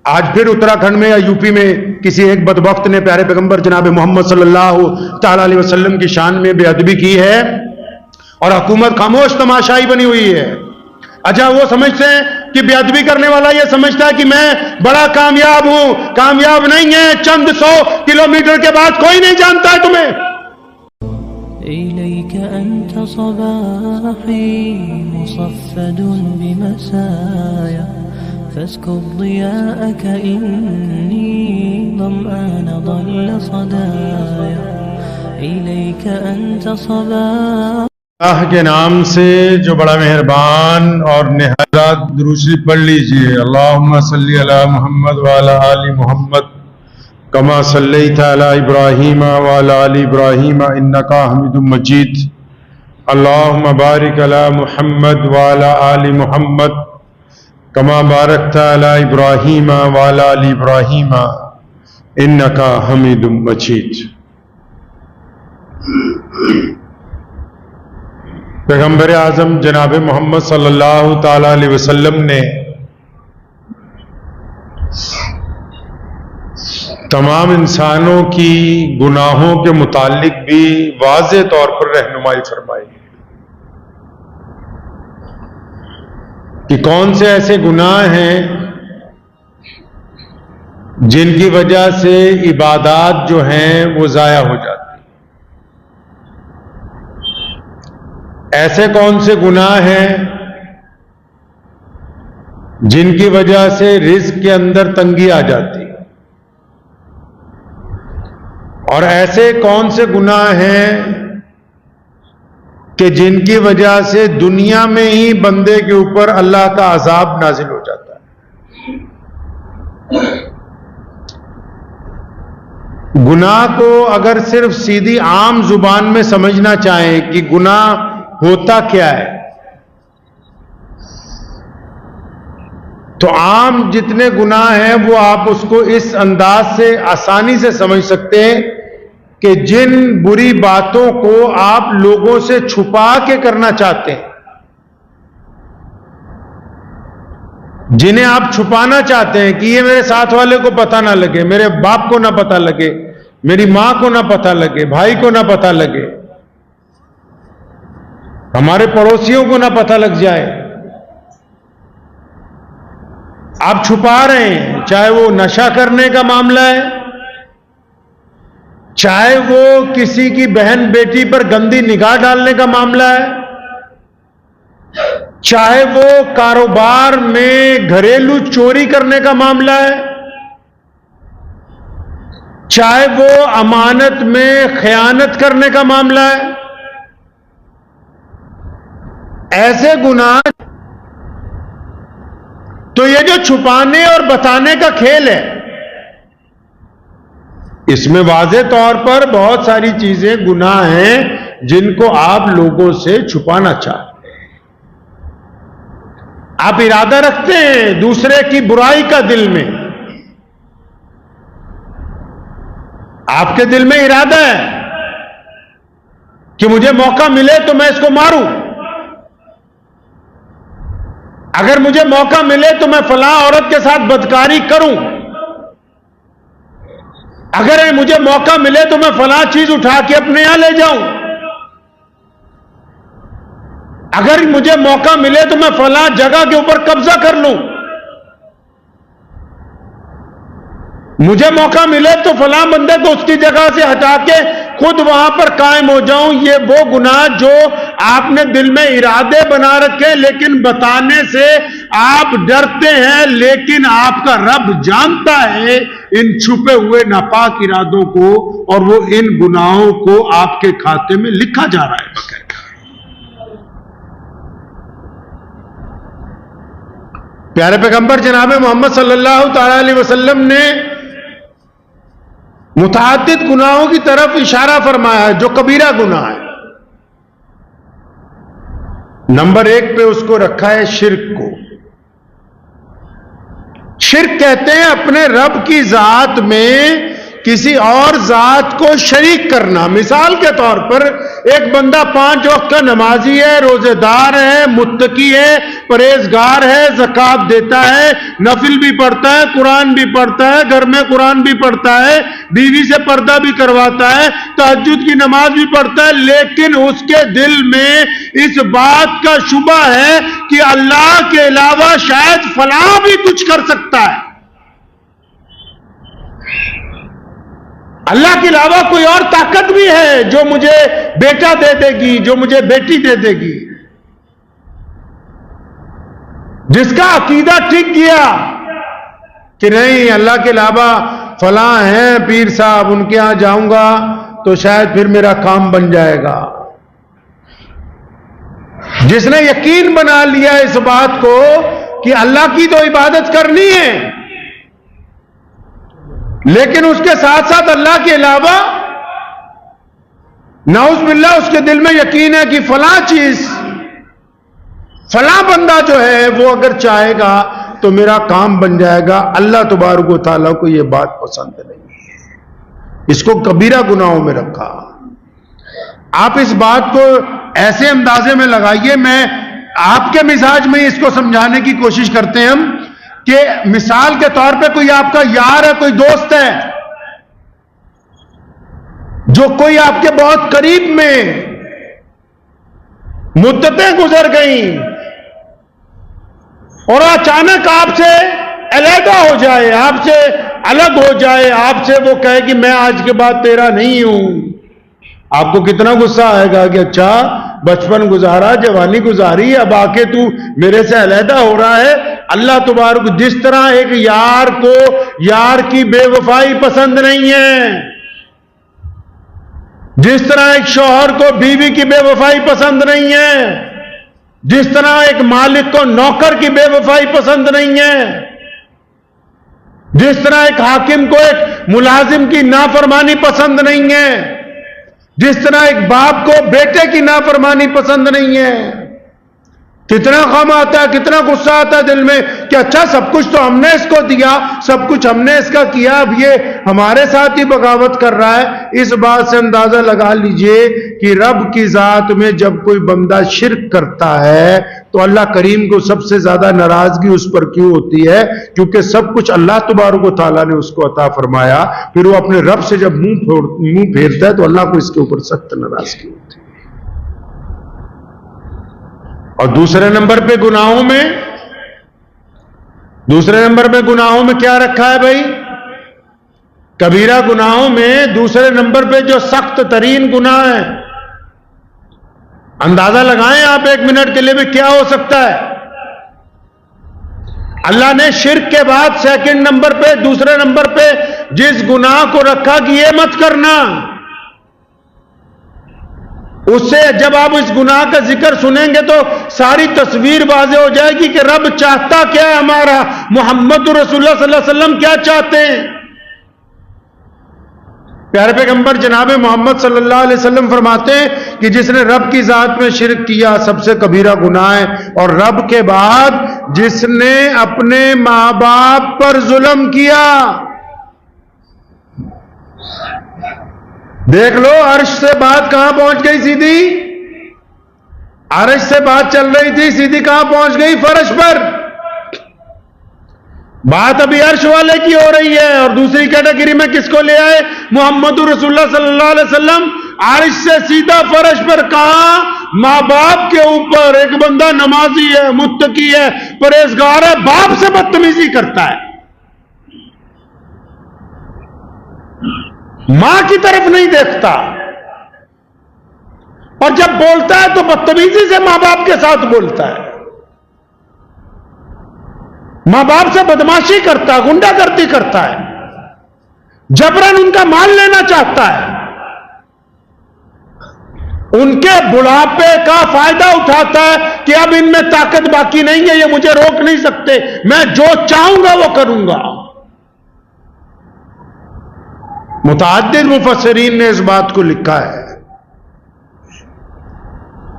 آج پھر اتراکھنڈ میں یا یوپی میں کسی ایک بدبخت نے پیارے پیغمبر جناب محمد صلی اللہ تعالی علیہ وسلم کی شان میں بے ادبی کی ہے اور حکومت خاموش تماشائی بنی ہوئی ہے. اچھا وہ سمجھتے ہیں کہ بے ادبی کرنے والا یہ سمجھتا ہے کہ میں بڑا کامیاب ہوں. کامیاب نہیں ہے. چند 100 کلومیٹر کے بعد کوئی نہیں جانتا ہے تمہیں. إليك أنت صباحي مصفد بمسايا فاسكب ضياءك إني ظمآن ضل صدايا إليك أنت صباحي. اللہ کے نام سے جو بڑا مہربان اور نہایت درود شریف پڑھ لیجئے. اللہم صلی علی محمد وعلی آل محمد کما صلیت علی ابراہیم وعلی آل ابراہیم انک حمید مجید. اللہم بارک علی محمد وعلی آل محمد کما بارکت علی ابراہیم وعلی آل ابراہیم انک حمید مجید. پیغمبر اعظم جناب محمد صلی اللہ تعالی علیہ وسلم نے تمام انسانوں کی گناہوں کے متعلق بھی واضح طور پر رہنمائی فرمائی کہ کون سے ایسے گناہ ہیں جن کی وجہ سے عبادات جو ہیں وہ ضائع ہو جاتی. ایسے کون سے گناہ ہیں جن کی وجہ سے رزق کے اندر تنگی آ جاتی. اور ایسے کون سے گناہ ہیں کہ جن کی وجہ سے دنیا میں ہی بندے کے اوپر اللہ کا عذاب نازل ہو جاتا ہے. گناہ کو اگر صرف سیدھی عام زبان میں سمجھنا چاہیں کہ گناہ ہوتا کیا ہے تو عام جتنے گناہ ہیں وہ آپ اس کو اس انداز سے آسانی سے سمجھ سکتے ہیں کہ جن بری باتوں کو آپ لوگوں سے چھپا کے کرنا چاہتے ہیں، جنہیں آپ چھپانا چاہتے ہیں کہ یہ میرے ساتھ والے کو پتہ نہ لگے، میرے باپ کو نہ پتہ لگے، میری ماں کو نہ پتہ لگے، بھائی کو نہ پتہ لگے، ہمارے پڑوسیوں کو نہ پتہ لگ جائے. آپ چھپا رہے ہیں، چاہے وہ نشہ کرنے کا معاملہ ہے، چاہے وہ کسی کی بہن بیٹی پر گندی نگاہ ڈالنے کا معاملہ ہے، چاہے وہ کاروبار میں گھریلو چوری کرنے کا معاملہ ہے، چاہے وہ امانت میں خیانت کرنے کا معاملہ ہے. ایسے گناہ تو یہ جو چھپانے اور بتانے کا کھیل ہے اس میں واضح طور پر بہت ساری چیزیں گناہ ہیں جن کو آپ لوگوں سے چھپانا چاہتے ہیں. آپ ارادہ رکھتے ہیں دوسرے کی برائی کا دل میں، آپ کے دل میں ارادہ ہے کہ مجھے موقع ملے تو میں اس کو ماروں، اگر مجھے موقع ملے تو میں فلاں عورت کے ساتھ بدکاری کروں، اگر مجھے موقع ملے تو میں فلاں چیز اٹھا کے اپنے یہاں لے جاؤں، اگر مجھے موقع ملے تو میں فلاں جگہ کے اوپر قبضہ کر لوں، مجھے موقع ملے تو فلاں بندے کو اس کی جگہ سے ہٹا کے خود وہاں پر قائم ہو جاؤں. یہ وہ گناہ جو آپ نے دل میں ارادے بنا رکھے لیکن بتانے سے آپ ڈرتے ہیں، لیکن آپ کا رب جانتا ہے ان چھپے ہوئے ناپاک ارادوں کو اور وہ ان گناہوں کو آپ کے کھاتے میں لکھا جا رہا ہے باقاعدہ. پیارے پیغمبر جناب محمد صلی اللہ تعالی علیہ وسلم نے متعدد گناہوں کی طرف اشارہ فرمایا ہے جو کبیرہ گناہ ہے. نمبر 1 پہ اس کو رکھا ہے شرک کو. شرک کہتے ہیں اپنے رب کی ذات میں کسی اور ذات کو شریک کرنا. مثال کے طور پر ایک بندہ 5 وقت کا نمازی ہے، روزے دار ہے، متقی ہے، پرہیزگار ہے، زکوٰۃ دیتا ہے، نفل بھی پڑھتا ہے، قرآن بھی پڑھتا ہے، گھر میں قرآن بھی پڑھتا ہے، بیوی سے پردہ بھی کرواتا ہے، تہجد کی نماز بھی پڑھتا ہے، لیکن اس کے دل میں اس بات کا شبہ ہے کہ اللہ کے علاوہ شاید فلاں بھی کچھ کر سکتا ہے، اللہ کے علاوہ کوئی اور طاقت بھی ہے جو مجھے بیٹا دے دے گی، جو مجھے بیٹی دے دے گی۔ جس کا عقیدہ ٹھیک گیا کہ نہیں اللہ کے علاوہ فلاں ہیں پیر صاحب، ان کے ہاں جاؤں گا تو شاید پھر میرا کام بن جائے گا۔ جس نے یقین بنا لیا اس بات کو کہ اللہ کی تو عبادت کرنی ہے، لیکن اس کے ساتھ ساتھ اللہ کے علاوہ نعوذ باللہ اس کے دل میں یقین ہے کہ فلاں چیز، فلاں بندہ جو ہے وہ اگر چاہے گا تو میرا کام بن جائے گا، اللہ تبارک و تعالیٰ کو یہ بات پسند نہیں ہے، اس کو کبیرہ گناہوں میں رکھا۔ آپ اس بات کو ایسے اندازے میں لگائیے، میں آپ کے مزاج میں اس کو سمجھانے کی کوشش کرتے ہیں ہم کہ مثال کے طور پہ کوئی آپ کا یار ہے، کوئی دوست ہے جو کوئی آپ کے بہت قریب میں، مدتیں گزر گئیں اور اچانک آپ سے علیحدہ ہو جائے، آپ سے الگ ہو جائے، آپ سے وہ کہے کہ میں آج کے بعد تیرا نہیں ہوں، آپ کو کتنا غصہ آئے گا کہ اچھا بچپن گزارا، جوانی گزاری، اب آ کے تو میرے سے علیحدہ ہو رہا ہے۔ اللہ تبارک جس طرح ایک یار کو یار کی بے وفائی پسند نہیں ہے، جس طرح ایک شوہر کو بیوی کی بے وفائی پسند نہیں ہے، جس طرح ایک مالک کو نوکر کی بے وفائی پسند نہیں ہے، جس طرح ایک حاکم کو ایک ملازم کی نافرمانی پسند نہیں ہے، جس طرح ایک باپ کو بیٹے کی نافرمانی پسند نہیں ہے، کتنا غم آتا ہے، کتنا غصہ آتا ہے دل میں کہ اچھا سب کچھ تو ہم نے اس کو دیا، سب کچھ ہم نے اس کا کیا، اب یہ ہمارے ساتھ ہی بغاوت کر رہا ہے۔ اس بات سے اندازہ لگا لیجئے کہ رب کی ذات میں جب کوئی بندہ شرک کرتا ہے تو اللہ کریم کو سب سے زیادہ ناراضگی اس پر کیوں ہوتی ہے؟ کیونکہ سب کچھ اللہ تبارک و تعالیٰ نے اس کو عطا فرمایا، پھر وہ اپنے رب سے جب منہ پھیرتا ہے تو اللہ کو اس کے اوپر سخت ناراضگی ہوتی ہے۔ اور دوسرے نمبر پہ گناہوں میں کیا رکھا ہے بھائی؟ کبیرہ گناہوں میں دوسرے نمبر پہ جو سخت ترین گناہ ہے، اندازہ لگائیں آپ 1 منٹ کے لیے بھی کیا ہو سکتا ہے؟ اللہ نے شرک کے بعد سیکنڈ نمبر پہ، دوسرے نمبر پہ جس گناہ کو رکھا کہ یہ مت کرنا، اس سے جب آپ اس گناہ کا ذکر سنیں گے تو ساری تصویر واضح ہو جائے گی کہ رب چاہتا کیا ہے ہمارا، محمد رسول اللہ صلی اللہ علیہ وسلم کیا چاہتے ہیں۔ پیارے پیغمبر جناب محمد صلی اللہ علیہ وسلم فرماتے ہیں کہ جس نے رب کی ذات میں شرک کیا سب سے کبیرہ گناہ ہے، اور رب کے بعد جس نے اپنے ماں باپ پر ظلم کیا۔ دیکھ لو عرش سے بات کہاں پہنچ گئی، سیدھی عرش سے بات چل رہی تھی، سیدھی کہاں پہنچ گئی؟ فرش پر۔ بات ابھی عرش والے کی ہو رہی ہے، اور دوسری کیٹیگری میں کس کو لے آئے؟ محمد رسول اللہ صلی اللہ علیہ وسلم۔ عرش سے سیدھا فرش پر، کہاں؟ ماں باپ کے اوپر۔ ایک بندہ نمازی ہے، متقی ہے، پرہیزگار ہے، باپ سے بدتمیزی کرتا ہے، ماں کی طرف نہیں دیکھتا، اور جب بولتا ہے تو بدتمیزی سے ماں باپ کے ساتھ بولتا ہے، ماں باپ سے بدماشی کرتا ہے، غنڈہ گردی کرتا ہے، جبرن ان کا مال لینا چاہتا ہے، ان کے بڑھاپے کا فائدہ اٹھاتا ہے کہ اب ان میں طاقت باقی نہیں ہے، یہ مجھے روک نہیں سکتے، میں جو چاہوں گا وہ کروں گا۔ متعدد مفسرین نے اس بات کو لکھا ہے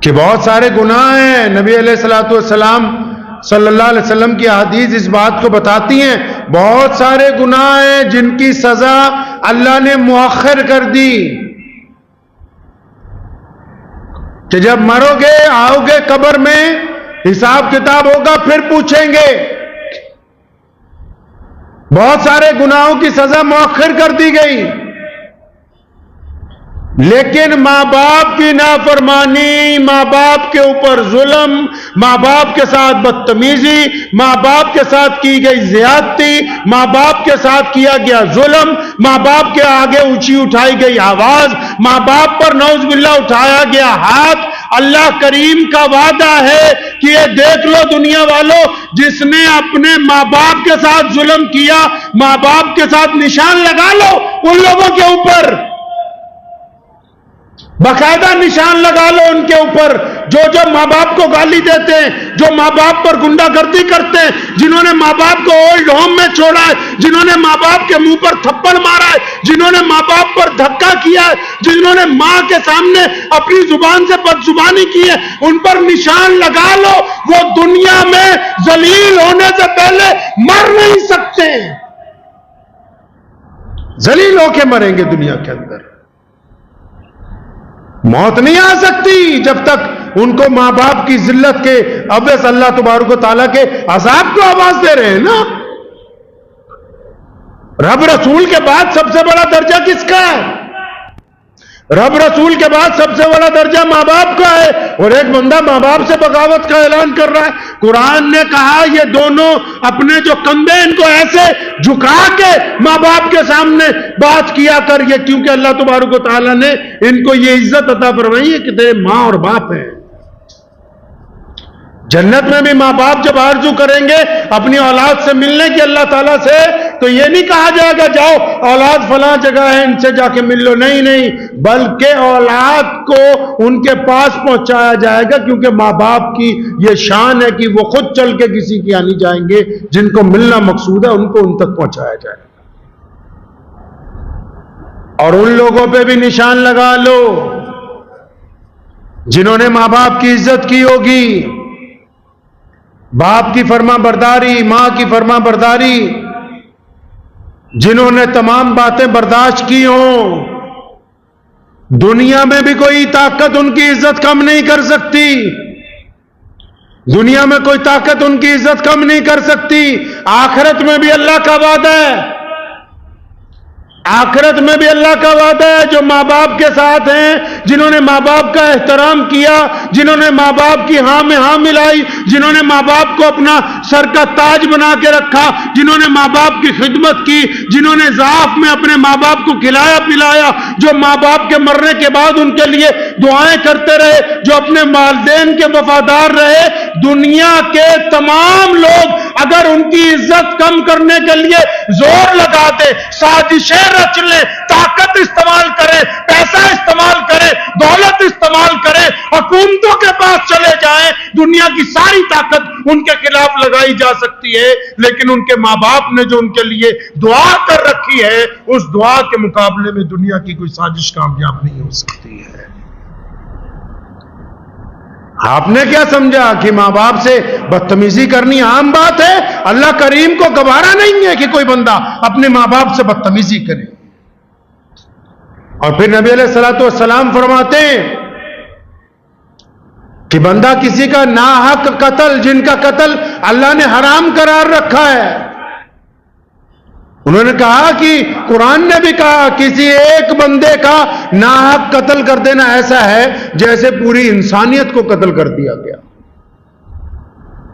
کہ بہت سارے گناہ ہیں، نبی علیہ الصلوۃ والسلام صلی اللہ علیہ وسلم کی احادیث اس بات کو بتاتی ہیں، بہت سارے گناہ ہیں جن کی سزا اللہ نے مؤخر کر دی۔ کہ جب مرو گے آؤ گے قبر میں حساب کتاب ہوگا پھر پوچھیں گے. بہت سارے گناہوں کی سزا مؤخر کر دی گئی، لیکن ماں باپ کی نافرمانی، ماں باپ کے اوپر ظلم، ماں باپ کے ساتھ بدتمیزی، ماں باپ کے ساتھ کی گئی زیادتی، ماں باپ کے ساتھ کیا گیا ظلم، ماں باپ کے آگے اونچی اٹھائی گئی آواز، ماں باپ پر نعوذ باللہ اٹھایا گیا ہاتھ. اللہ کریم کا وعدہ ہے کہ یہ دیکھ لو دنیا والوں، جس نے اپنے ماں باپ کے ساتھ ظلم کیا، ماں باپ کے ساتھ نشان لگا لو ان لوگوں کے اوپر، باقاعدہ نشان لگا لو ان کے اوپر جو ماں باپ کو گالی دیتے ہیں، جو ماں باپ پر گنڈا گردی کرتے ہیں، جنہوں نے ماں باپ کو اولڈ ہوم میں چھوڑا ہے، جنہوں نے ماں باپ کے منہ پر تھپڑ مارا ہے، جنہوں نے ماں باپ پر دھکا کیا ہے، جنہوں نے ماں کے سامنے اپنی زبان سے بدزبانی کی ہے، ان پر نشان لگا لو. وہ دنیا میں ذلیل ہونے سے پہلے مر نہیں سکتے، ذلیل ہو کے مریں گے دنیا کے اندر. موت نہیں آ سکتی جب تک ان کو ماں باپ کی ذلت کے اویس اللہ تبارک و تعالیٰ کے عذاب کو آواز دے رہے ہیں نا. رب رسول کے بعد سب سے بڑا درجہ کس کا ہے؟ رب رسول کے بعد سب سے بڑا درجہ ماں باپ کا ہے، اور ایک بندہ ماں باپ سے بغاوت کا اعلان کر رہا ہے. قرآن نے کہا یہ دونوں اپنے جو کندھے ان کو ایسے جھکا کے ماں باپ کے سامنے بات کیا کر، یہ کیونکہ اللہ تبارک و تعالیٰ نے ان کو یہ عزت عطا فرمائی ہے کہ تیرے ماں اور باپ ہیں. جنت میں بھی ماں باپ جب آرزو کریں گے اپنی اولاد سے ملنے کی اللہ تعالیٰ سے، تو یہ نہیں کہا جائے گا جاؤ اولاد فلاں جگہ ہے ان سے جا کے مل لو، نہیں نہیں، بلکہ اولاد کو ان کے پاس پہنچایا جائے گا، کیونکہ ماں باپ کی یہ شان ہے کہ وہ خود چل کے کسی کی نہیں جائیں گے، جن کو ملنا مقصود ہے ان کو ان تک پہنچایا جائے گا. اور ان لوگوں پہ بھی نشان لگا لو جنہوں نے ماں باپ کی عزت کی ہوگی، باپ کی فرما برداری، ماں کی فرما برداری، جنہوں نے تمام باتیں برداشت کی ہوں. دنیا میں بھی کوئی طاقت ان کی عزت کم نہیں کر سکتی، دنیا میں کوئی طاقت ان کی عزت کم نہیں کر سکتی. آخرت میں بھی اللہ کا وعدہ ہے، آخرت میں بھی اللہ کا وعدہ ہے. جو ماں باپ کے ساتھ ہیں، جنہوں نے ماں باپ کا احترام کیا، جنہوں نے ماں باپ کی ہاں میں ہاں ملائی، جنہوں نے ماں باپ کو اپنا سر کا تاج بنا کے رکھا، جنہوں نے ماں باپ کی خدمت کی، جنہوں نے ضعف میں اپنے ماں باپ کو کھلایا پلایا، جو ماں باپ کے مرنے کے بعد ان کے لیے دعائیں کرتے رہے، جو اپنے والدین کے وفادار رہے. دنیا کے تمام لوگ اگر ان کی عزت کم کرنے کے لیے زور لگا دے، سازشیں رچ لیں، طاقت استعمال کرے، پیسہ استعمال کرے، دولت استعمال کرے، حکومتوں کے پاس چلے جائیں، دنیا کی ساری طاقت ان کے خلاف لگائی جا سکتی ہے، لیکن ان کے ماں باپ نے جو ان کے لیے دعا کر رکھی ہے، اس دعا کے مقابلے میں دنیا کی کوئی سازش کامیاب نہیں ہو سکتی ہے. آپ نے کیا سمجھا کہ ماں باپ سے بدتمیزی کرنی عام بات ہے؟ اللہ کریم کو گوارا نہیں ہے کہ کوئی بندہ اپنے ماں باپ سے بدتمیزی کرے. اور پھر نبی علیہ الصلوۃ والسلام فرماتے ہیں کہ بندہ کسی کا ناحق قتل، جن کا قتل اللہ نے حرام قرار رکھا ہے، انہوں نے کہا کہ قرآن نے بھی کہا کسی ایک بندے کا ناحق قتل کر دینا ایسا ہے جیسے پوری انسانیت کو قتل کر دیا گیا.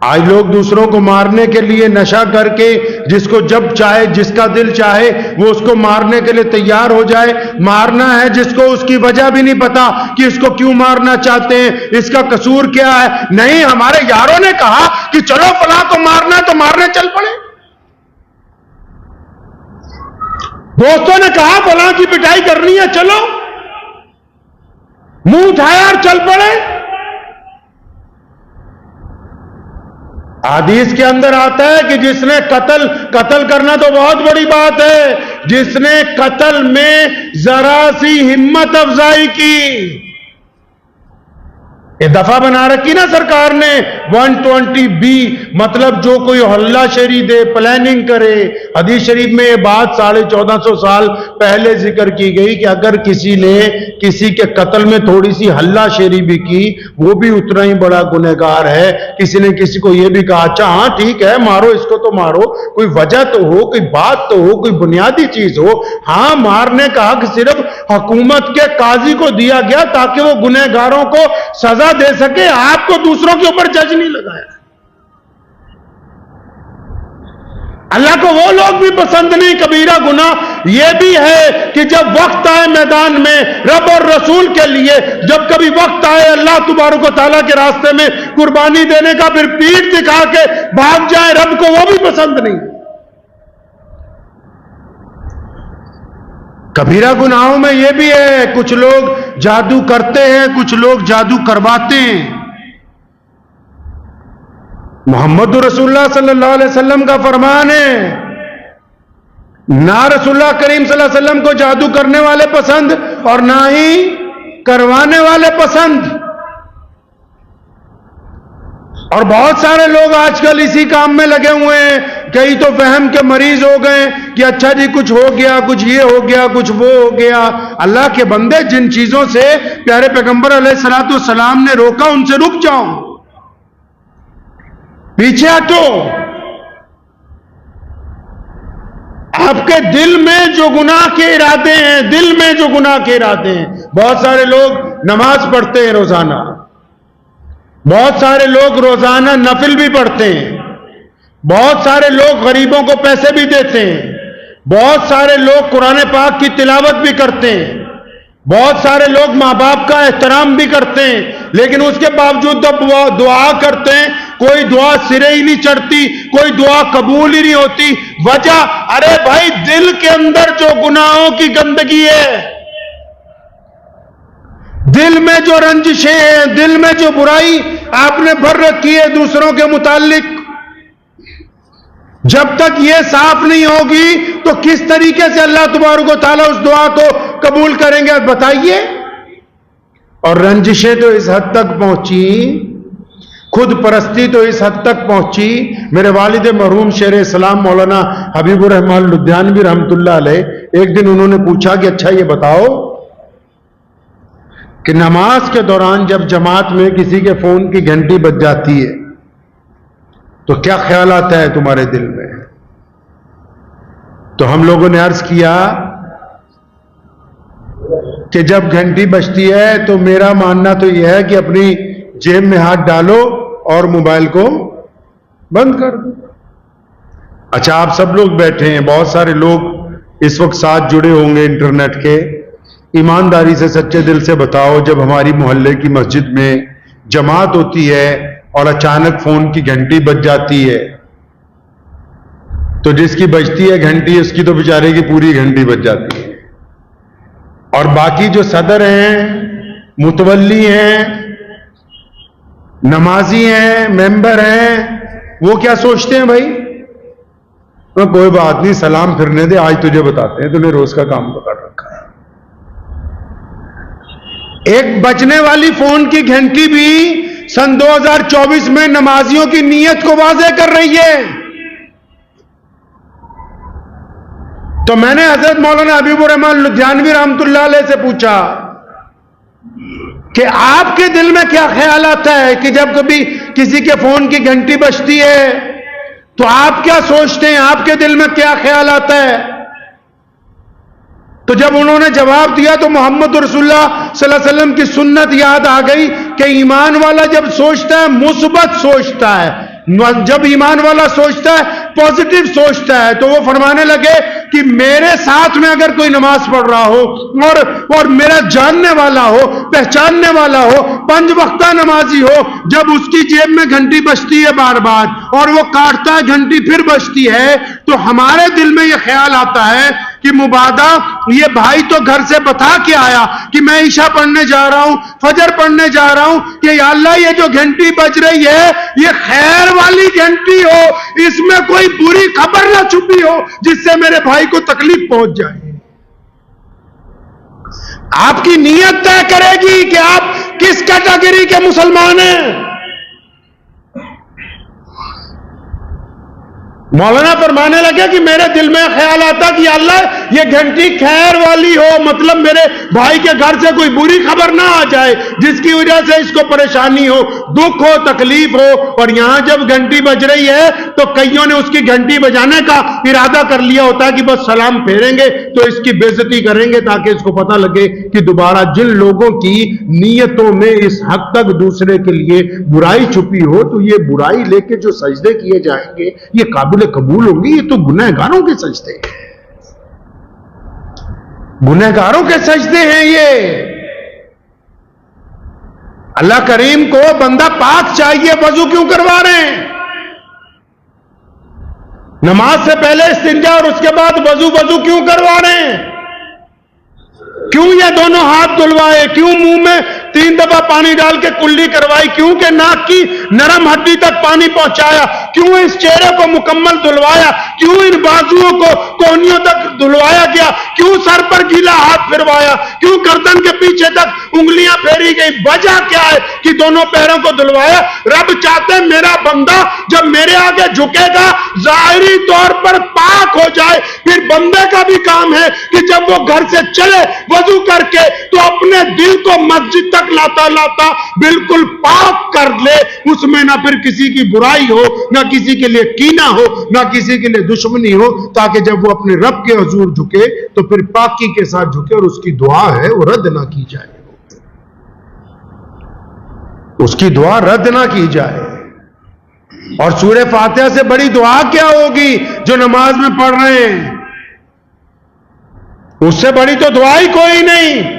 آج لوگ دوسروں کو مارنے کے لیے نشہ کر کے، جس کو جب چاہے جس کا دل چاہے وہ اس کو مارنے کے لیے تیار ہو جائے. مارنا ہے جس کو اس کی وجہ بھی نہیں پتا کہ اس کو کیوں مارنا چاہتے ہیں، اس کا قصور کیا ہے. نہیں، ہمارے یاروں نے کہا کہ چلو فلاں کو مارنا ہے تو مارنے چل پڑے. دوستوں نے کہا فلاں کی پٹائی کرنی ہے، چلو، منہ اٹھایا اور چل پڑے. حدیث کے اندر آتا ہے کہ جس نے قتل کرنا تو بہت بڑی بات ہے، جس نے قتل میں ذرا سی ہمت افزائی کی، یہ دفعہ بنا رکھی نا سرکار نے 120B مطلب جو کوئی ہلہ شیری دے، پلاننگ کرے. حدیث شریف میں یہ بات 1450 سال پہلے ذکر کی گئی کہ اگر کسی نے کسی کے قتل میں تھوڑی سی ہلہ شیری بھی کی وہ بھی اتنا ہی بڑا گنہگار ہے. کسی نے کسی کو یہ بھی کہا اچھا ہاں ٹھیک ہے مارو اس کو تو مارو، کوئی وجہ تو ہو، کوئی بات تو ہو، کوئی بنیادی چیز ہو. ہاں مارنے کا حق صرف حکومت کے قاضی کو دیا گیا تاکہ وہ گنہگاروں کو سزا دے سکے، آپ کو دوسروں کے اوپر جج نہیں لگایا. اللہ کو وہ لوگ بھی پسند نہیں. کبیرہ گناہ یہ بھی ہے کہ جب وقت آئے میدان میں رب اور رسول کے لیے، جب کبھی وقت آئے اللہ تبارک و تعالیٰ کے راستے میں قربانی دینے کا، پھر پیٹھ دکھا کے بھاگ جائے، رب کو وہ بھی پسند نہیں. کبیرہ گناہوں میں یہ بھی ہے کچھ لوگ جادو کرتے ہیں، کچھ لوگ جادو کرواتے ہیں. محمد رسول اللہ صلی اللہ علیہ وسلم کا فرمان ہے نہ رسول اللہ کریم صلی اللہ علیہ وسلم کو جادو کرنے والے پسند اور نہ ہی کروانے والے پسند. اور بہت سارے لوگ آج کل اسی کام میں لگے ہوئے ہیں. کئی تو وہم کے مریض ہو گئے کہ اچھا جی کچھ ہو گیا، کچھ یہ ہو گیا، کچھ وہ ہو گیا. اللہ کے بندے جن چیزوں سے پیارے پیغمبر علیہ الصلوۃ والسلام نے روکا ان سے رک جاؤ، پیچھے ہٹو. آپ کے دل میں جو گناہ کے ارادے ہیں، دل میں جو گناہ کے ارادے ہیں. بہت سارے لوگ نماز پڑھتے ہیں روزانہ، بہت سارے لوگ روزانہ نفل بھی پڑھتے ہیں، بہت سارے لوگ غریبوں کو پیسے بھی دیتے ہیں، بہت سارے لوگ قرآن پاک کی تلاوت بھی کرتے ہیں، بہت سارے لوگ ماں باپ کا احترام بھی کرتے ہیں. لیکن اس کے باوجود جب وہ دعا کرتے ہیں کوئی دعا سرے ہی نہیں چڑھتی، کوئی دعا قبول ہی نہیں ہوتی. وجہ ارے بھائی دل کے اندر جو گناہوں کی گندگی ہے، دل میں جو رنجشیں ہیں، دل میں جو برائی آپ نے بھر رکھی ہے دوسروں کے متعلق، جب تک یہ صاف نہیں ہوگی تو کس طریقے سے اللہ تبارک و تعالیٰ اس دعا کو قبول کریں گے بتائیے. اور رنجشیں تو اس حد تک پہنچی، خود پرستی تو اس حد تک پہنچی. میرے والد مرحوم شیر اسلام مولانا حبیب الرحمان لدھیانوی رحمۃ اللہ علیہ ایک دن انہوں نے پوچھا کہ اچھا یہ بتاؤ کہ نماز کے دوران جب جماعت میں کسی کے فون کی گھنٹی بج جاتی ہے تو کیا خیال آتا ہے تمہارے دل میں؟ تو ہم لوگوں نے عرض کیا کہ جب گھنٹی بجتی ہے تو میرا ماننا تو یہ ہے کہ اپنی جیب میں ہاتھ ڈالو اور موبائل کو بند کر دو. اچھا آپ سب لوگ بیٹھے ہیں، بہت سارے لوگ اس وقت ساتھ جڑے ہوں گے انٹرنیٹ کے. ایمانداری سے سچے دل سے بتاؤ جب ہماری محلے کی مسجد میں جماعت ہوتی ہے اور اچانک فون کی گھنٹی بج جاتی ہے تو جس کی بجتی ہے گھنٹی اس کی تو بیچارے کی پوری گھنٹی بج جاتی ہے. اور باقی جو صدر ہیں، متولی ہیں، نمازی ہیں، ممبر ہیں، وہ کیا سوچتے ہیں بھائی کوئی بات نہیں سلام پھرنے دے، آج تجھے بتاتے ہیں، تجھے روز کا کام پکڑ رکھا ہے. ایک بجنے والی فون کی گھنٹی بھی سن 2024 میں نمازیوں کی نیت کو واضح کر رہی ہے. تو میں نے حضرت مولانا حبیب الرحمان لدھیانوی رحمۃ اللہ علیہ سے پوچھا کہ آپ کے دل میں کیا خیال آتا ہے کہ جب کبھی کسی کے فون کی گھنٹی بجتی ہے تو آپ کیا سوچتے ہیں، آپ کے دل میں کیا خیال آتا ہے؟ تو جب انہوں نے جواب دیا تو محمد رسول اللہ صلی اللہ علیہ وسلم کی سنت یاد آ گئی کہ ایمان والا جب سوچتا ہے مثبت سوچتا ہے، جب ایمان والا سوچتا ہے پازیٹو سوچتا ہے. تو وہ فرمانے لگے کہ میرے ساتھ میں اگر کوئی نماز پڑھ رہا ہو اور میرا جاننے والا ہو، پہچاننے والا ہو، 5 وقتہ نمازی ہو، جب اس کی جیب میں گھنٹی بجتی ہے بار بار اور وہ کاٹتا ہے گھنٹی پھر بجتی ہے تو ہمارے دل میں یہ خیال آتا ہے کہ مبادا یہ بھائی تو گھر سے بتا کے آیا کہ میں عشاء پڑھنے جا رہا ہوں، فجر پڑھنے جا رہا ہوں، کہ یا اللہ یہ جو گھنٹی بج رہی ہے یہ خیر والی گھنٹی ہو، اس میں کوئی بری خبر نہ چھپی ہو جس سے میرے بھائی کو تکلیف پہنچ جائے. آپ کی نیت طے کرے گی کہ آپ کس کیٹیگری کے مسلمان ہیں. مولانا فرمانے لگے کہ میرے دل میں خیال آتا کہ اللہ یہ گھنٹی خیر والی ہو، مطلب میرے بھائی کے گھر سے کوئی بری خبر نہ آ جائے جس کی وجہ سے اس کو پریشانی ہو، دکھ ہو، تکلیف ہو۔ اور یہاں جب گھنٹی بج رہی ہے تو کئیوں نے اس کی گھنٹی بجانے کا ارادہ کر لیا ہوتا ہے کہ بس سلام پھیریں گے تو اس کی بے عزتی کریں گے تاکہ اس کو پتہ لگے کہ دوبارہ جن لوگوں کی نیتوں میں اس حد تک دوسرے کے لیے برائی چھپی ہو تو یہ برائی لے کے جو سجدے کیے جائیں گے یہ قابل قبول ہوں گی۔ یہ تو گنہگاروں کے سجدے ہیں، گنہگاروں کے سجدے ہیں یہ۔ اللہ کریم کو بندہ پاک چاہیے، وضو کیوں کروا رہے ہیں؟ نماز سے پہلے استنجا اور اس کے بعد وضو کیوں کروا رہے ہیں؟ کیوں یہ دونوں ہاتھ دھلوائے؟ کیوں منہ میں 3 دفعہ پانی ڈال کے کلی کروائی؟ کیوں کہ ناک کی نرم ہڈی تک پانی پہنچایا؟ کیوں اس چہرے کو مکمل دھلوایا؟ کیوں ان بازوؤں کو کونیوں تک دھلوایا گیا؟ کیوں سر پر گیلا ہاتھ پھروایا؟ کیوں گردن کے پیچھے تک انگلیاں پھیری گئی؟ وجہ کیا ہے کہ دونوں پیروں کو دھلوایا؟ رب چاہتے میرا بندہ جب میرے آگے جھکے گا ظاہری طور پر پاک ہو جائے، پھر بندے کا بھی کام ہے کہ جب وہ گھر سے چلے وضو کر کے تو اپنے دل کو مسجد تک لاتا لاتا بالکل پاک کر لے، اس میں نہ پھر کسی کی برائی ہو، نہ کسی کے لیے کینہ ہو، نہ کسی کے لیے دشمنی ہو، تاکہ جب وہ اپنے رب کے حضور جھکے تو پھر پاکی کے ساتھ جھکے اور اس کی دعا ہے وہ رد نہ کی جائے، اس کی دعا رد نہ کی جائے۔ اور سورہ فاتحہ سے بڑی دعا کیا ہوگی جو نماز میں پڑھ رہے ہیں؟ اس سے بڑی تو دعا ہی کوئی نہیں،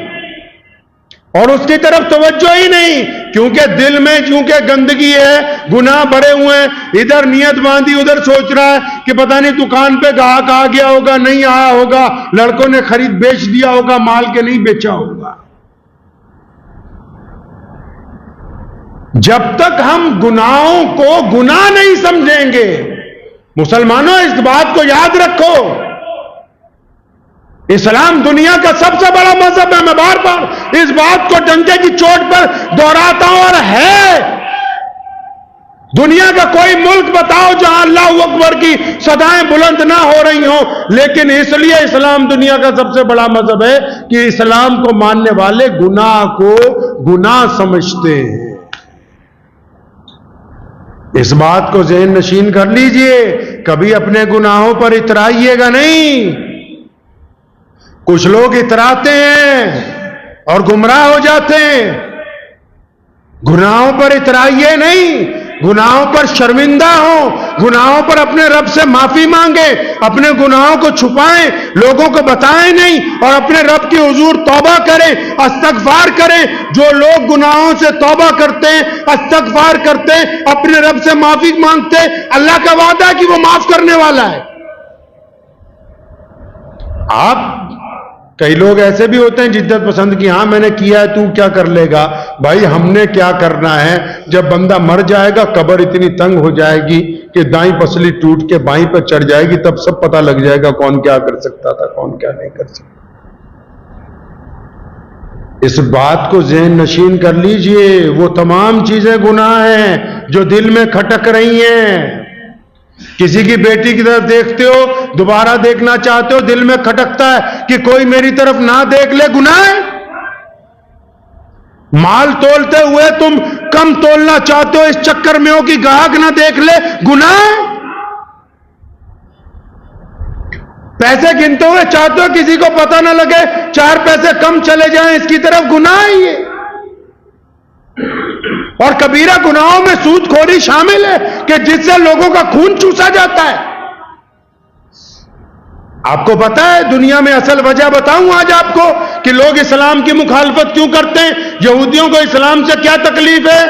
اور اس کی طرف توجہ ہی نہیں، کیونکہ دل میں چونکہ گندگی ہے، گناہ بڑے ہوئے ہیں، ادھر نیت باندھی ادھر سوچ رہا ہے کہ پتہ نہیں دکان پہ گاہک آ گیا ہوگا نہیں آیا ہوگا، لڑکوں نے خرید بیچ دیا ہوگا مال کے نہیں بیچا ہوگا۔ جب تک ہم گناہوں کو گناہ نہیں سمجھیں گے، مسلمانوں اس بات کو یاد رکھو، اسلام دنیا کا سب سے بڑا مذہب ہے۔ میں بار بار اس بات کو ڈنکے کی چوٹ پر دہراتا ہوں، اور ہے دنیا کا کوئی ملک بتاؤ جہاں اللہ اکبر کی صدائیں بلند نہ ہو رہی ہوں، لیکن اس لیے اسلام دنیا کا سب سے بڑا مذہب ہے کہ اسلام کو ماننے والے گناہ کو گناہ سمجھتے ہیں۔ اس بات کو ذہن نشین کر لیجئے، کبھی اپنے گناہوں پر اترائیے گا نہیں۔ کچھ لوگ اتراتے ہیں اور گمراہ ہو جاتے ہیں، گناہوں پر اترائیے نہیں، گناہوں پر شرمندہ ہوں، گناہوں پر اپنے رب سے معافی مانگیں، اپنے گناہوں کو چھپائیں، لوگوں کو بتائیں نہیں، اور اپنے رب کی حضور توبہ کریں، استغفار کریں۔ جو لوگ گناہوں سے توبہ کرتے ہیں، استغفار کرتے ہیں، اپنے رب سے معافی مانگتے ہیں، اللہ کا وعدہ ہے کہ وہ معاف کرنے والا ہے۔ آپ کئی لوگ ایسے بھی ہوتے ہیں جدت پسند کی، ہاں میں نے کیا ہے تو کیا کر لے گا؟ بھائی ہم نے کیا کرنا ہے؟ جب بندہ مر جائے گا قبر اتنی تنگ ہو جائے گی کہ دائیں پسلی ٹوٹ کے بائیں پر چڑھ جائے گی، تب سب پتہ لگ جائے گا کون کیا کر سکتا تھا کون کیا نہیں کر سکتا۔ اس بات کو ذہن نشین کر لیجئے، وہ تمام چیزیں گناہ ہیں جو دل میں کھٹک رہی ہیں۔ کسی کی بیٹی کی طرف دیکھتے ہو، دوبارہ دیکھنا چاہتے ہو، دل میں کھٹکتا ہے کہ کوئی میری طرف نہ دیکھ لے، گناہ ہے۔ مال تولتے ہوئے تم کم تولنا چاہتے ہو اس چکر میں ہو کہ گاہک نہ دیکھ لے، گناہ ہے۔ پیسے گنتے ہوئے چاہتے ہو کسی کو پتہ نہ لگے، 4 پیسے کم چلے جائیں، اس کی طرف گناہ ہے یہ۔ اور کبیرہ گناہوں میں سود خوری شامل ہے کہ جس سے لوگوں کا خون چوسا جاتا ہے۔ آپ کو پتا ہے دنیا میں اصل وجہ بتاؤں آج آپ کو کہ لوگ اسلام کی مخالفت کیوں کرتے ہیں؟ یہودیوں کو اسلام سے کیا تکلیف ہے؟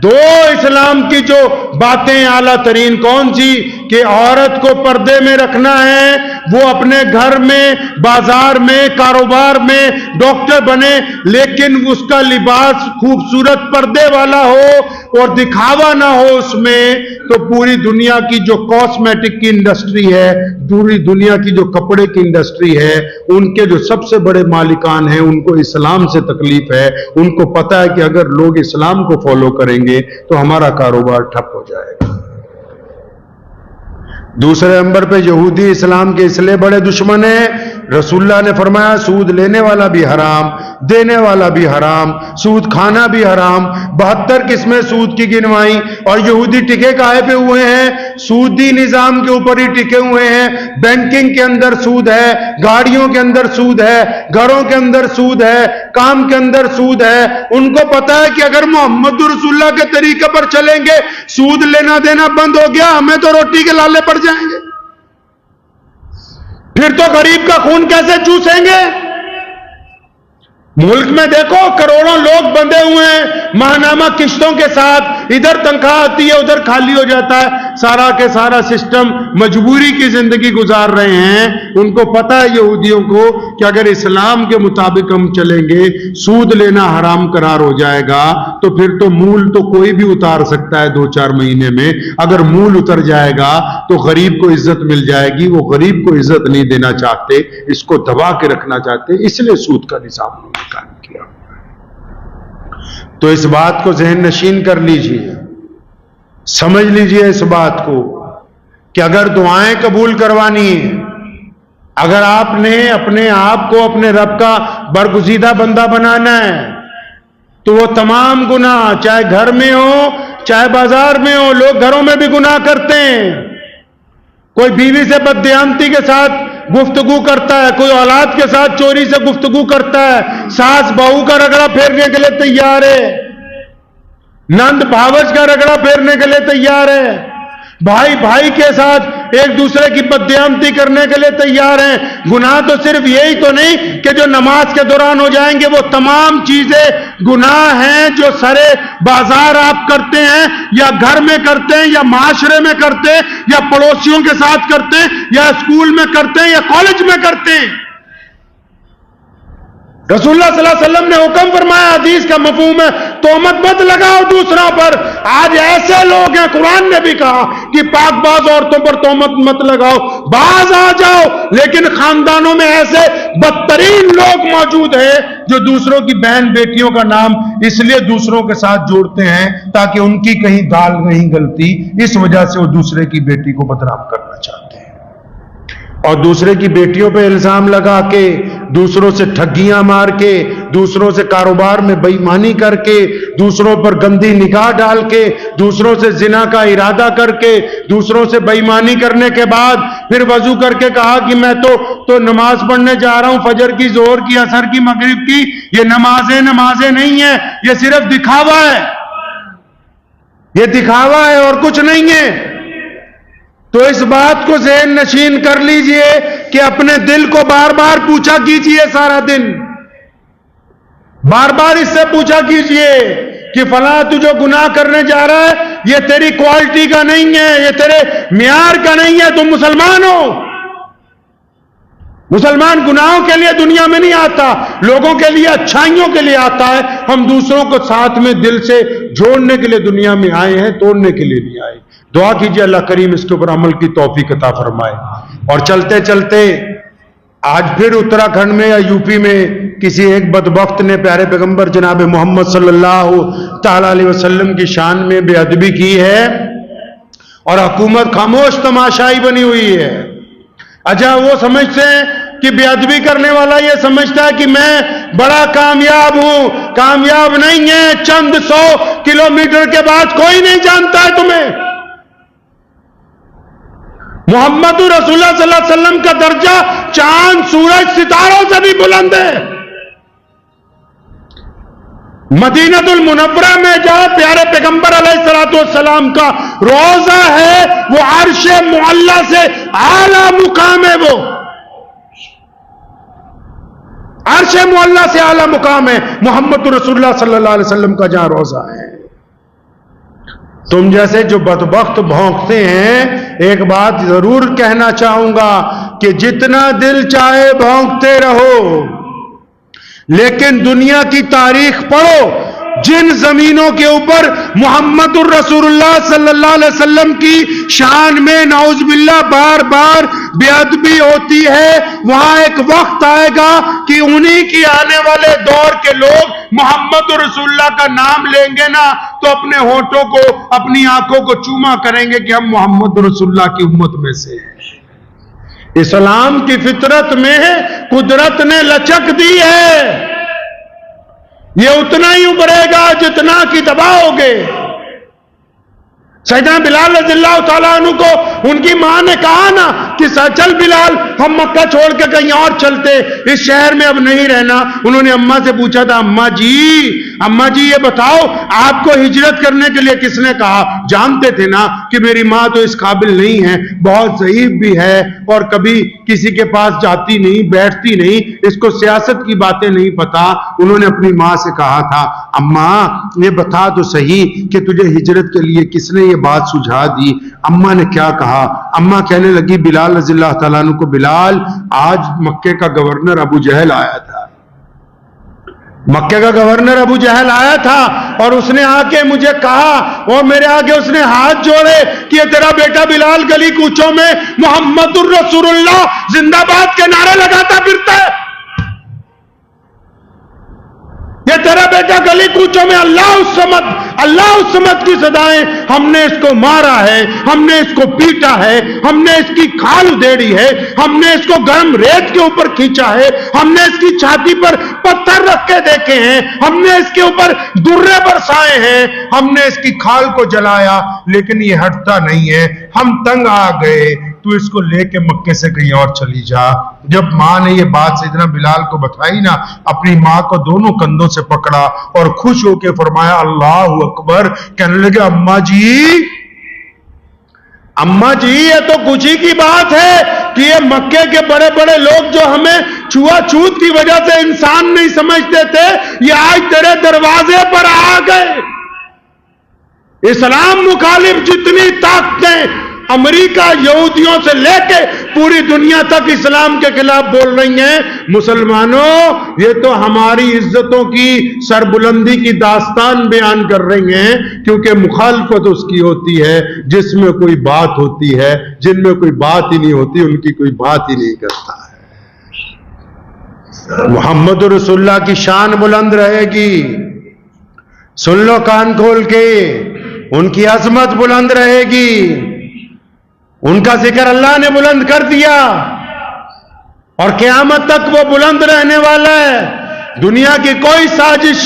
2 اسلام کی جو باتیں اعلیٰ ترین کون سی؟ کہ عورت کو پردے میں رکھنا ہے، وہ اپنے گھر میں، بازار میں، کاروبار میں ڈاکٹر بنے، لیکن اس کا لباس خوبصورت پردے والا ہو اور دکھاوا نہ ہو اس میں۔ تو پوری دنیا کی جو کاسمیٹک کی انڈسٹری ہے، پوری دنیا کی جو کپڑے کی انڈسٹری ہے، ان کے جو سب سے بڑے مالکان ہیں ان کو اسلام سے تکلیف ہے۔ ان کو پتا ہے کہ اگر لوگ اسلام کو فالو کریں گے تو ہمارا کاروبار ٹھپ ہو جائے گا۔ دوسرے نمبر پہ یہودی اسلام کے اس لیے بڑے دشمن ہیں، رسول اللہ نے فرمایا سود لینے والا بھی حرام، دینے والا بھی حرام، سود کھانا بھی حرام۔ 72 قسمیں سود کی گنوائی، اور یہودی ٹکے کاہے پہ ہوئے ہیں؟ سودی نظام کے اوپر ہی ٹکے ہوئے ہیں۔ بینکنگ کے اندر سود ہے، گاڑیوں کے اندر سود ہے، گھروں کے اندر سود ہے، کام کے اندر سود ہے۔ ان کو پتا ہے کہ اگر محمد رسول اللہ کے طریقے پر چلیں گے، سود لینا دینا بند ہو گیا، ہمیں تو روٹی کے لالے پڑ جائیں گے، پھر تو غریب کا خون کیسے چوسیں گے؟ ملک میں دیکھو کروڑوں لوگ بندھے ہوئے ہیں ماہنامہ قسطوں کے ساتھ، ادھر تنخواہ آتی ہے ادھر خالی ہو جاتا ہے، سارا کے سارا سسٹم مجبوری کی زندگی گزار رہے ہیں۔ ان کو پتا ہے یہودیوں کو کہ اگر اسلام کے مطابق ہم چلیں گے سود لینا حرام قرار ہو جائے گا، تو پھر تو مول تو کوئی بھی اتار سکتا ہے 2-4 مہینے میں، اگر مول اتر جائے گا تو غریب کو عزت مل جائے گی۔ وہ غریب کو عزت نہیں دینا چاہتے، اس کو دبا کے رکھنا چاہتے، اس لیے سود کا نظام قائم کیا۔ تو اس بات کو ذہن نشین کر لیجئے، سمجھ لیجئے اس بات کو کہ اگر دعائیں قبول کروانی ہیں، اگر آپ نے اپنے آپ کو اپنے رب کا برگزیدہ بندہ بنانا ہے، تو وہ تمام گناہ چاہے گھر میں ہو چاہے بازار میں ہو، لوگ گھروں میں بھی گناہ کرتے ہیں، کوئی بیوی سے بددیانتی کے ساتھ گفتگو کرتا ہے، کوئی اولاد کے ساتھ چوری سے گفتگو کرتا ہے، ساس بہو کا رگڑا پھیرنے کے لیے تیار ہے، نند بھاوج کا رگڑا پھیرنے کے لیے تیار ہے، بھائی بھائی کے ساتھ ایک دوسرے کی بددیانتی کرنے کے لیے تیار ہیں۔ گناہ تو صرف یہی تو نہیں کہ جو نماز کے دوران ہو جائیں گے، وہ تمام چیزیں گناہ ہیں جو سرے بازار آپ کرتے ہیں، یا گھر میں کرتے ہیں، یا معاشرے میں کرتے ہیں، یا پڑوسیوں کے ساتھ کرتے ہیں، یا اسکول میں کرتے ہیں، یا کالج میں کرتے ہیں۔ رسول اللہ صلی اللہ علیہ وسلم نے حکم فرمایا، حدیث کا مفہوم ہے تہمت مت لگاؤ دوسروں پر۔ آج ایسے لوگ ہیں، قرآن نے بھی کہا کہ پاک باز عورتوں پر تہمت مت لگاؤ، باز آ جاؤ، لیکن خاندانوں میں ایسے بدترین لوگ موجود ہیں جو دوسروں کی بہن بیٹیوں کا نام اس لیے دوسروں کے ساتھ جوڑتے ہیں تاکہ ان کی کہیں دال نہیں گلتی، اس وجہ سے وہ دوسرے کی بیٹی کو بدنام کرنا چاہتے ہیں، اور دوسرے کی بیٹیوں پہ الزام لگا کے، دوسروں سے ٹھگیاں مار کے، دوسروں سے کاروبار میں بے ایمانی کر کے، دوسروں پر گندی نگاہ ڈال کے، دوسروں سے زنا کا ارادہ کر کے، دوسروں سے بے ایمانی کرنے کے بعد پھر وضو کر کے کہا کہ میں تو نماز پڑھنے جا رہا ہوں، فجر کی، ظہر کی، عصر کی، مغرب کی۔ یہ نمازیں نہیں ہیں، یہ صرف دکھاوا ہے، یہ دکھاوا ہے اور کچھ نہیں ہے۔ تو اس بات کو ذہن نشین کر لیجئے کہ اپنے دل کو بار بار پوچھا کیجئے، سارا دن بار بار اس سے پوچھا کیجئے کہ فلاں تو جو گناہ کرنے جا رہا ہے یہ تیری کوالٹی کا نہیں ہے، یہ تیرے معیار کا نہیں ہے، تم مسلمان ہو۔ مسلمان گناہوں کے لیے دنیا میں نہیں آتا، لوگوں کے لیے اچھائیوں کے لیے آتا ہے۔ ہم دوسروں کو ساتھ میں دل سے جوڑنے کے لیے دنیا میں آئے ہیں، توڑنے کے لیے نہیں آئے۔ دعا کیجئے اللہ کریم اس کے اوپر عمل کی توفیق عطا فرمائے۔ اور چلتے چلتے آج پھر اتراکھنڈ میں یا یو پی میں کسی ایک بدبخت نے پیارے پیغمبر جناب محمد صلی اللہ تعالی علیہ وسلم کی شان میں بے ادبی کی ہے، اور حکومت خاموش تماشائی بنی ہوئی ہے۔ اچھا وہ سمجھتے ہیں کہ بے ادبی کرنے والا یہ سمجھتا ہے کہ میں بڑا کامیاب ہوں، کامیاب نہیں ہے، چند 100 کلومیٹر کے بعد کوئی نہیں جانتا ہے تمہیں۔ محمد رسول اللہ صلی اللہ علیہ وسلم کا درجہ چاند سورج ستاروں سے بھی بلند ہے۔ مدینہ المنورہ میں جہاں پیارے پیغمبر علیہ السلام کا روضہ ہے، وہ عرش معلی سے اعلیٰ مقام ہے، وہ عرش معلی سے اعلیٰ مقام ہے محمد رسول اللہ صلی اللہ علیہ وسلم کا جہاں روضہ ہے۔ تم جیسے جو بدبخت بھونکتے ہیں، ایک بات ضرور کہنا چاہوں گا کہ جتنا دل چاہے بھونکتے رہو، لیکن دنیا کی تاریخ پڑھو، جن زمینوں کے اوپر محمد الرسول اللہ صلی اللہ علیہ وسلم کی شان میں نعوذ باللہ بار بار بے ادبی ہوتی ہے، وہاں ایک وقت آئے گا کہ انہی کی آنے والے دور کے لوگ محمد رسول اللہ کا نام لیں گے نا تو اپنے ہونٹوں کو اپنی آنکھوں کو چوما کریں گے کہ ہم محمد رسول اللہ کی امت میں سے ہیں۔ اسلام کی فطرت میں قدرت نے لچک دی ہے، یہ اتنا ہی ابھرے گا جتنا کہ دباؤ گے۔ سیدنا بلال رضی اللہ تعالیٰ عنہ کو ان کی ماں نے کہا نا کہ چل بلال ہم مکہ چھوڑ کے کہیں اور چلتے، اس شہر میں اب نہیں رہنا۔ انہوں نے اماں سے پوچھا تھا، اماں جی یہ بتاؤ آپ کو ہجرت کرنے کے لیے کس نے کہا؟ جانتے تھے نا کہ میری ماں تو اس قابل نہیں ہے، بہت ضعیف بھی ہے اور کبھی کسی کے پاس جاتی نہیں، بیٹھتی نہیں، اس کو سیاست کی باتیں نہیں پتا۔ انہوں نے اپنی ماں سے کہا تھا، اماں یہ بتا تو صحیح کہ تجھے ہجرت کے لیے کس نے یہ بات سجھا دی؟ اماں نے کیا کہا؟ اماں کہنے لگی بلال رضی اللہ تعالیٰ عنہ کو، بلال آج مکے کا گورنر ابو جہل آیا تھا، مکے کا گورنر ابو جہل آیا تھا اور اس نے آ کے مجھے کہا اور میرے آگے اس نے ہاتھ جوڑے کہ یہ تیرا بیٹا بلال گلی کوچوں میں محمد الرسول اللہ زندہ باد کے نعرے لگاتا پھرتا ہے، یہ تیرا بیٹا گلی کوچوں میں اللہ الصمد کی صدائیں، ہم نے اس کو مارا ہے، ہم نے اس کو پیٹا ہے، ہم نے اس کی کھال ادھیڑی ہے، ہم نے اس کو گرم ریت کے اوپر کھینچا ہے، ہم نے اس کی چھاتی پر پتھر رکھ کے دیکھے ہیں، ہم نے اس کے اوپر درے برسائے ہیں، ہم نے اس کی کھال کو جلایا، لیکن یہ ہٹتا نہیں ہے، ہم تنگ آ گئے، تو اس کو لے کے مکے سے کہیں اور چلی جا۔ جب ماں نے یہ بات سیدنا بلال کو بتائی نا، اپنی ماں کو دونوں کندھوں سے پکڑا اور خوش ہو کے فرمایا اللہ اکبر۔ کہنے لگے اماں جی یہ تو خوشی کی بات ہے کہ یہ مکے کے بڑے بڑے لوگ جو ہمیں چھوا چھوت کی وجہ سے انسان نہیں سمجھتے تھے، یہ آج تیرے دروازے پر آ گئے۔ اسلام مخالف جتنی طاقتیں امریکہ یہودیوں سے لے کے پوری دنیا تک اسلام کے خلاف بول رہی ہیں، مسلمانوں یہ تو ہماری عزتوں کی سربلندی کی داستان بیان کر رہی ہیں، کیونکہ مخالفت اس کی ہوتی ہے جس میں کوئی بات ہوتی ہے، جن میں کوئی بات ہی نہیں ہوتی ان کی کوئی بات ہی نہیں کرتا ہے۔ محمد رسول اللہ کی شان بلند رہے گی، سن لو کان کھول کے، ان کی عظمت بلند رہے گی، ان کا ذکر اللہ نے بلند کر دیا اور قیامت تک وہ بلند رہنے والا ہے۔ دنیا کی کوئی سازش،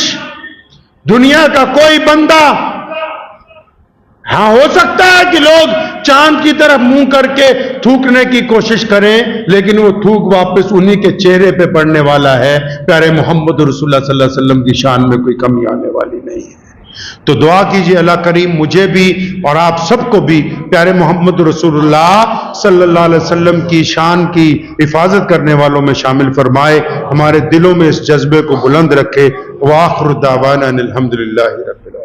دنیا کا کوئی بندہ، ہاں ہو سکتا ہے کہ لوگ چاند کی طرف منہ کر کے تھوکنے کی کوشش کریں، لیکن وہ تھوک واپس انہی کے چہرے پہ پڑنے والا ہے۔ پیارے محمد رسول اللہ صلی اللہ علیہ وسلم کی شان میں کوئی کمی آنے والی نہیں ہے۔ تو دعا کیجئے اللہ کریم مجھے بھی اور آپ سب کو بھی پیارے محمد رسول اللہ صلی اللہ علیہ وسلم کی شان کی حفاظت کرنے والوں میں شامل فرمائے، ہمارے دلوں میں اس جذبے کو بلند رکھے۔ وآخر دعوانا الحمدللہ رب العالمین۔